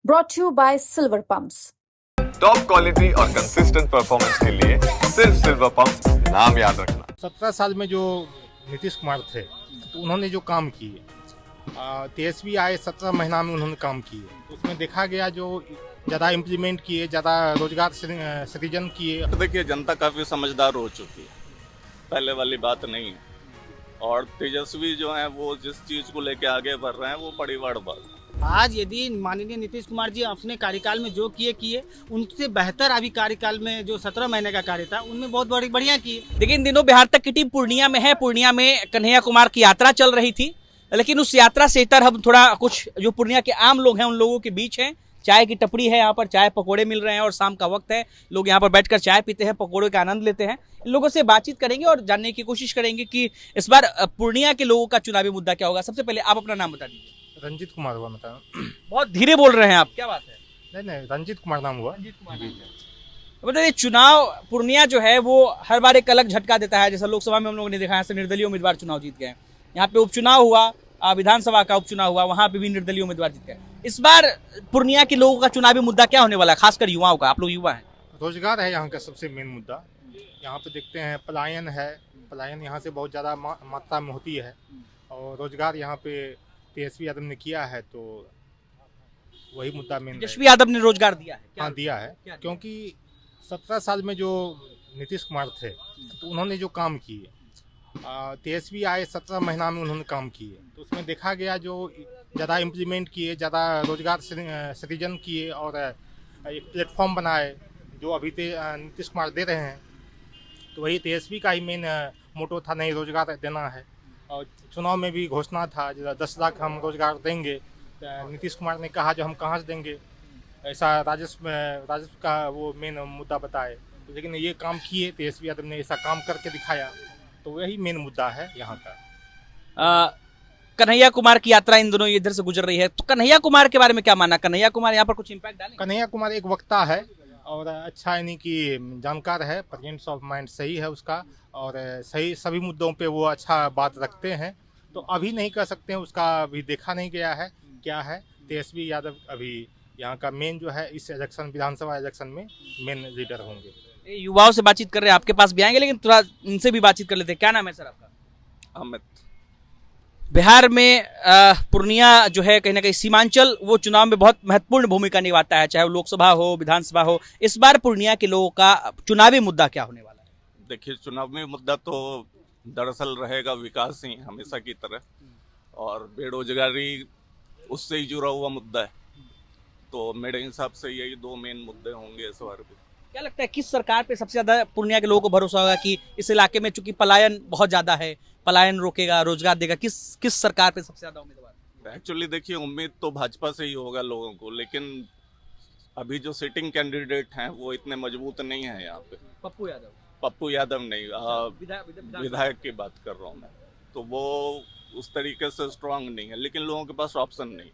brought to you by Silver Pumps. Top quality और consistent performance के लिए सिर्फ सिल्वर पंप नाम याद रखना। 17 साल में जो नीतीश कुमार थे तो उन्होंने जो काम किए, तेजस्वी आए 17 महीना में उन्होंने काम किए, तो उसमें देखा गया जो ज़्यादा इम्प्लीमेंट किए, ज़्यादा रोजगार सृजन किए। तो देखिए जनता काफ़ी समझदार हो चुकी है, पहले वाली बात नहीं है। और तेजस्वी जो हैं वो जिस चीज़ को लेके आगे बढ़ रहे हैं वो बड़ी बड़ बात है। आज यदि माननीय नीतीश कुमार जी अपने कार्यकाल में जो किए उनसे बेहतर अभी कार्यकाल में जो 17 महीने का कार्य था उनमें बहुत बढ़िया किए। देखिए इन दिनों बिहार तक की टीम पूर्णिया में है। पूर्णिया में कन्हैया कुमार की यात्रा चल रही थी, लेकिन उस यात्रा से इतर हम थोड़ा कुछ जो पूर्णिया के आम लोग हैं उन लोगों के बीच हैं। चाय की टपरी है, यहाँ पर चाय पकोड़े मिल रहे हैं और शाम का वक्त है, लोग यहाँ पर बैठकर चाय पीते हैं, पकोड़े का आनंद लेते हैं। इन लोगों से बातचीत करेंगे और जानने की कोशिश करेंगे कि इस बार पूर्णिया के लोगों का चुनावी मुद्दा क्या होगा। सबसे पहले आप अपना नाम बता दीजिए। रंजीत कुमार हुआ मतलब। बहुत धीरे बोल रहे हैं आप, क्या बात है? नहीं, रंजीत कुमार नाम हुआ। बताइए, चुनाव पूर्णिया जो है वो हर बार एक अलग झटका देता है। जैसा लोकसभा में हम लोगों ने देखा है, निर्दलीय उम्मीदवार चुनाव जीत गए। यहाँ पे उपचुनाव हुआ, विधानसभा का उपचुनाव हुआ, वहां पे भी निर्दलीय उम्मीदवार जीत गए। इस बार पूर्णिया के लोगों का चुनावी मुद्दा क्या होने वाला है, खासकर युवाओं का? आप लोग युवा हैं। रोजगार है यहाँ का सबसे मेन मुद्दा। यहाँ पे देखते हैं पलायन है, पलायन यहाँ से बहुत ज़्यादा मात्रा में होती है, और रोजगार यहाँ पे तेजस्वी यादव ने किया है, तो वही मुद्दा मेन। तेजस्वी यादव ने रोजगार दिया है? हाँ दिया है, क्योंकि 17 साल में जो नीतीश कुमार थे तो उन्होंने जो काम किए, तेजस्वी आए 17 महीना में उन्होंने काम किए, तो उसमें देखा गया जो ज़्यादा इम्प्लीमेंट किए, ज़्यादा रोजगार सृजन किए और एक प्लेटफॉर्म बनाए जो अभी नीतीश कुमार दे रहे हैं। तो वही तेजस्वी का ही मेन मोटो था, नहीं रोजगार देना है। और चुनाव में भी घोषणा था 10 लाख हम रोजगार देंगे। नीतीश कुमार ने कहा जो हम कहाँ से देंगे, ऐसा राजस्व का वो मेन मुद्दा बताए। तो लेकिन ये काम किए, तेजस्वी यादव ने ऐसा काम करके दिखाया, तो वही मेन मुद्दा है यहाँ का। कन्हैया कुमार की यात्रा इन दोनों इधर से गुजर रही है, तो कन्हैया कुमार के बारे में क्या मानना? कन्हैया कुमार यहाँ पर कुछ इम्पैक्ट डालेंगे? कन्हैया कुमार एक वक्ता है और अच्छा यानी कि जानकार है, प्रेजेंस ऑफ माइंड सही है उसका, और सही सभी मुद्दों पे वो अच्छा बात रखते हैं। तो अभी नहीं कह सकते हैं, उसका अभी देखा नहीं गया है क्या है। तेजस्वी यादव अभी यहाँ का मेन जो है इस इलेक्शन, विधानसभा इलेक्शन में मेन लीडर होंगे। युवाओं से बातचीत कर रहे हैं, आपके पास भी आएंगे, लेकिन थोड़ा इनसे भी बातचीत कर लेते हैं। क्या नाम है सर आपका? अमित। बिहार में पूर्णिया जो है कहीं ना कहीं सीमांचल, वो चुनाव में बहुत महत्वपूर्ण भूमिका निभाता है, चाहे वो लोकसभा हो, विधानसभा हो। इस बार पूर्णिया के लोगों का चुनावी मुद्दा क्या होने वाला है? देखिए चुनावी मुद्दा तो दरअसल रहेगा विकास ही, हमेशा की तरह, और बेरोजगारी उससे ही जुड़ा हुआ मुद्दा है। तो मेरे हिसाब से यही दो मेन मुद्दे होंगे इस बार भी। क्या लगता है किस सरकार पे सबसे ज्यादा पूर्णिया के लोगों को भरोसा होगा कि इस इलाके में चूंकि पलायन बहुत ज्यादा है, पलायन रोकेगा, रोजगार देगा? किस सरकार पे सबसे ज्यादा उम्मीदवार? एक्चुअली देखिए उम्मीद तो भाजपा से ही होगा लोगों को, लेकिन अभी जो सिटिंग कैंडिडेट हैं वो इतने मजबूत नहीं है यहाँ पे। पप्पू यादव नहीं, विधायक की बात कर रहा हूँ मैं, तो वो उस तरीके से स्ट्रांग नहीं है, लेकिन लोगों के पास ऑप्शन नहीं,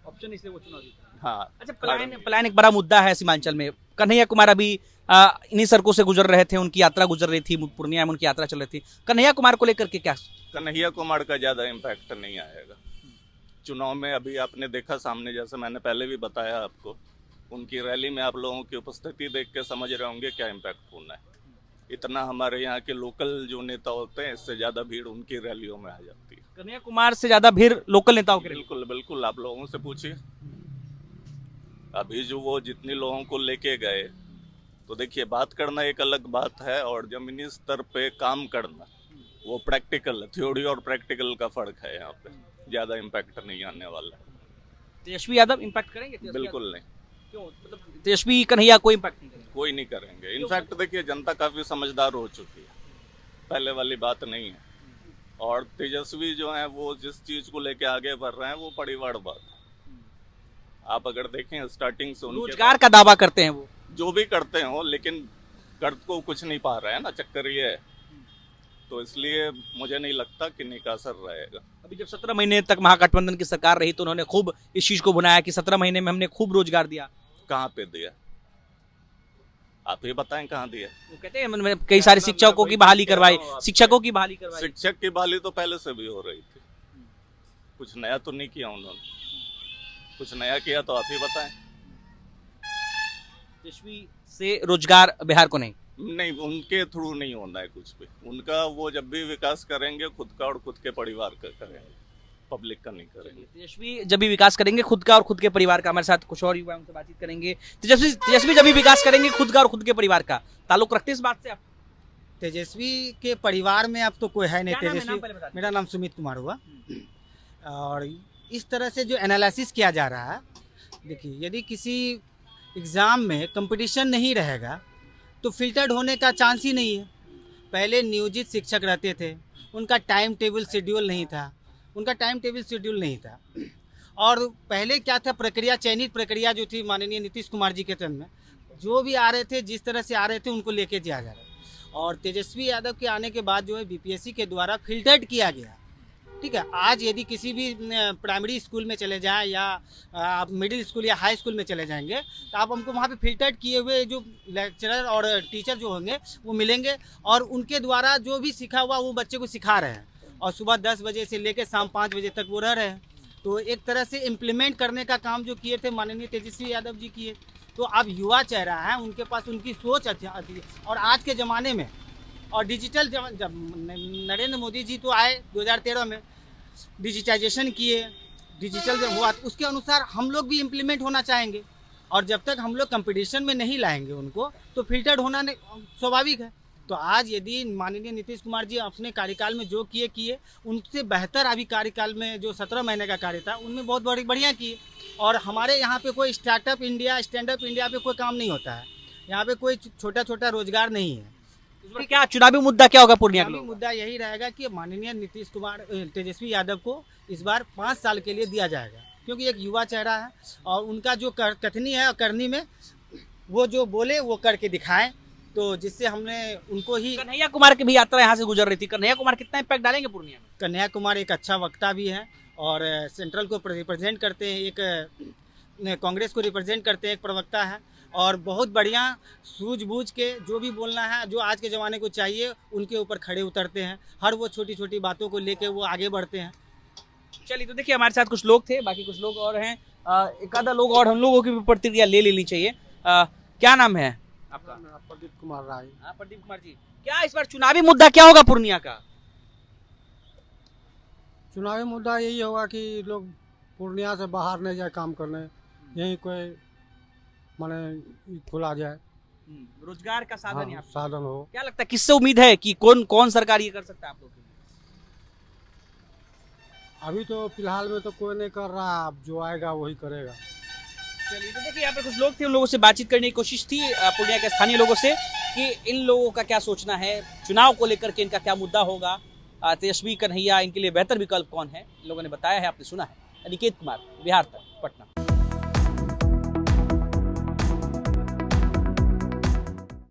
ऑप्शन इसलिए वो चुनाव जीत रहे हैं। हाँ। अच्छा, पलायन एक बड़ा मुद्दा है सीमांचल में। कन्हैया कुमार अभी इन्हीं सड़कों से गुजर रहे थे, उनकी यात्रा गुजर रही थी, पूर्णिया में उनकी यात्रा चल रही थी। कन्हैया कुमार को लेकर के क्या? कन्हैया कुमार का ज्यादा इम्पैक्ट नहीं आएगा चुनाव में। अभी आपने देखा सामने, जैसे मैंने पहले भी बताया आपको, उनकी रैली में आप लोगों की उपस्थिति देख के समझ रहे होंगे क्या इम्पैक्ट होना है। इतना हमारे यहाँ के लोकल जो नेता होते हैं, इससे ज्यादा भीड़ उनकी रैलियों में आ जाती है। कन्हैया कुमार से ज्यादा भीड़ लोकल नेताओं की? बिल्कुल बिल्कुल, आप लोगों से पूछिए। अभी जो वो जितने लोगों को लेके गए, तो देखिए बात करना एक अलग बात है, और जमीनी स्तर पे काम करना वो प्रैक्टिकल है। थ्योरी और प्रैक्टिकल का फर्क है, यहाँ पे ज्यादा इम्पैक्ट नहीं आने वाला। तेजस्वी यादव इम्पैक्ट करेंगे? बिल्कुल नहीं। क्यों? मतलब तेजस्वी कन्हैया कोई इम्पैक्ट नहीं करेंगे? कोई नहीं करेंगे। इनफैक्ट देखिए जनता काफी समझदार हो चुकी है, पहले वाली बात नहीं है। और तेजस्वी जो है वो जिस चीज को लेके आगे बढ़ रहे हैं वो बड़ी बड़ बात है। आप अगर देखें स्टार्टिंग से उनके रोजगार का दावा करते हैं, वो जो भी करते हो, लेकिन कर को कुछ नहीं पा रहे हैं ना, चक्कर ये है। तो इसलिए मुझे नहीं लगता कि निका असर रहेगा। अभी जब 17 महीने तक महागठबंधन की सरकार रही तो उन्होंने खूब इस चीज को बुनाया कि 17 महीने में हमने खूब रोजगार दिया। कहाँ पे दिया? आप ही बताएं कहाँ दिया? वो कहते हैं कई सारे शिक्षकों की बहाली करवाई, शिक्षकों की बहाली करवाई। शिक्षक की बहाली तो पहले से भी हो रही थी, कुछ नया तो नहीं किया उन्होंने। कुछ नया किया तो आप ही बताएं। तेजस्वी से रोजगार बिहार को नहीं? नहीं, उनके थ्रू नहीं होना है कुछ भी। उनका वो जब भी विकास करेंगे खुद का और खुद के परिवार का करेंगे, पब्लिक का नहीं करेंगे। तेजस्वी जब भी विकास करेंगे खुद का और खुद के परिवार का, हमारे साथ कुछ और युवा उनसे बातचीत करेंगे। तेजस्वी जब भी विकास करेंगे खुद का और खुद के परिवार का, ताल्लुक रखते इस बात से आप? तेजस्वी के परिवार में अब तो कोई है नहीं। क्या नाम है? तेजस्वी, नाम पहले बता दीजिए। मेरा नाम सुमित कुमार हुआ। और इस तरह से जो एनालिसिस किया जा रहा है, देखिए यदि किसी एग्ज़ाम में कंपटीशन नहीं रहेगा तो फिल्टर्ड होने का चांस ही नहीं है। पहले नियोजित शिक्षक रहते थे, उनका टाइम टेबल शेड्यूल नहीं था, और पहले क्या था, प्रक्रिया, चयनित प्रक्रिया जो थी माननीय नीतीश कुमार जी के टाइम में, जो भी आ रहे थे जिस तरह से आ रहे थे उनको लेके जाया जा रहा है। और तेजस्वी यादव के आने के बाद जो है बीपीएससी के द्वारा फिल्टर्ड किया गया। ठीक है, आज यदि किसी भी प्राइमरी स्कूल में चले जाएं या आप मिडिल स्कूल या हाई स्कूल में चले जाएंगे तो आप हमको वहाँ पे फिल्टर्ड किए हुए जो लेक्चरर और टीचर जो होंगे वो मिलेंगे, और उनके द्वारा जो भी सीखा हुआ वो बच्चे को सिखा रहे हैं, और सुबह 10 बजे से लेकर शाम 5 बजे तक वो रह रहे हैं। तो एक तरह से इम्प्लीमेंट करने का काम जो किए थे माननीय तेजस्वी यादव जी किए। तो अब युवा चेहरा है, उनके पास उनकी सोच अच्छी है। और आज के ज़माने में और डिजिटल जब नरेंद्र मोदी जी तो आए 2013 में, डिजिटाइजेशन किए, डिजिटल जब हुआ तो उसके अनुसार हम लोग भी इम्प्लीमेंट होना चाहेंगे। और जब तक हम लोग कंपटीशन में नहीं लाएंगे उनको तो फिल्टर्ड होना स्वाभाविक है। तो आज यदि माननीय नीतीश कुमार जी अपने कार्यकाल में जो किए उनसे बेहतर अभी कार्यकाल में जो 17 महीने का कार्य था उनमें बहुत बढ़िया किए। और हमारे यहाँ पे कोई startup India, stand up India पे कोई काम नहीं होता है, यहाँ पे कोई छोटा रोजगार नहीं है। इस बार क्या चुनावी मुद्दा क्या होगा पूर्णिया का? मुद्दा यही रहेगा कि माननीय नीतीश कुमार, तेजस्वी यादव को इस बार 5 साल के लिए दिया जाएगा, क्योंकि एक युवा चेहरा है और उनका जो कथनी है और करनी में वो जो बोले वो करके दिखाएं, तो जिससे हमने उनको ही। कन्हैया कुमार की भी यात्रा यहाँ से गुजर रही थी, कन्हैया कुमार कितना इम्पैक्ट डालेंगे पूर्णिया में? कन्हैया कुमार एक अच्छा वक्ता भी है और सेंट्रल को रिप्रेजेंट करते हैं, एक कांग्रेस को रिप्रेजेंट करते हैं, एक प्रवक्ता है, और बहुत बढ़िया सूझबूझ के जो भी बोलना है, जो आज के ज़माने को चाहिए उनके ऊपर खड़े उतरते हैं, हर वो छोटी छोटी बातों को लेके वो आगे बढ़ते हैं। चलिए, तो देखिए हमारे साथ कुछ लोग थे, बाकी कुछ लोग और हैं, एक आधा लोग और हम लोगों की भी प्रतिक्रिया ले लेनी चाहिए। क्या नाम है आपका? प्रदीप कुमार राय। हाँ, प्रदीप कुमार जी, क्या इस बार चुनावी मुद्दा क्या होगा पूर्णिया का? चुनावी मुद्दा यही होगा कि लोग पूर्णिया से बाहर नहीं जाए काम करने, यहीं कोई माने खुला जाए, रोजगार का साधन, हाँ, यहाँ साधन हो। क्या लगता है किससे उम्मीद है कि कौन सरकार ये कर सकता है आप लोग के लिए? अभी तो फिलहाल में तो कोई नहीं कर रहा, अब जो आएगा वही करेगा। चलिए, तो देखिए यहाँ पे कुछ लोग थे, उन लोगों से बातचीत करने की कोशिश थी पूर्णिया के स्थानीय लोगों से कि इन लोगों का क्या सोचना है, चुनाव को लेकर के इनका क्या मुद्दा होगा, तेजस्वी, कन्हैया, इनके लिए बेहतर विकल्प कौन है। इन लोगों ने बताया है, आपने सुना है। अनिकेत कुमार, बिहार तक, पटना।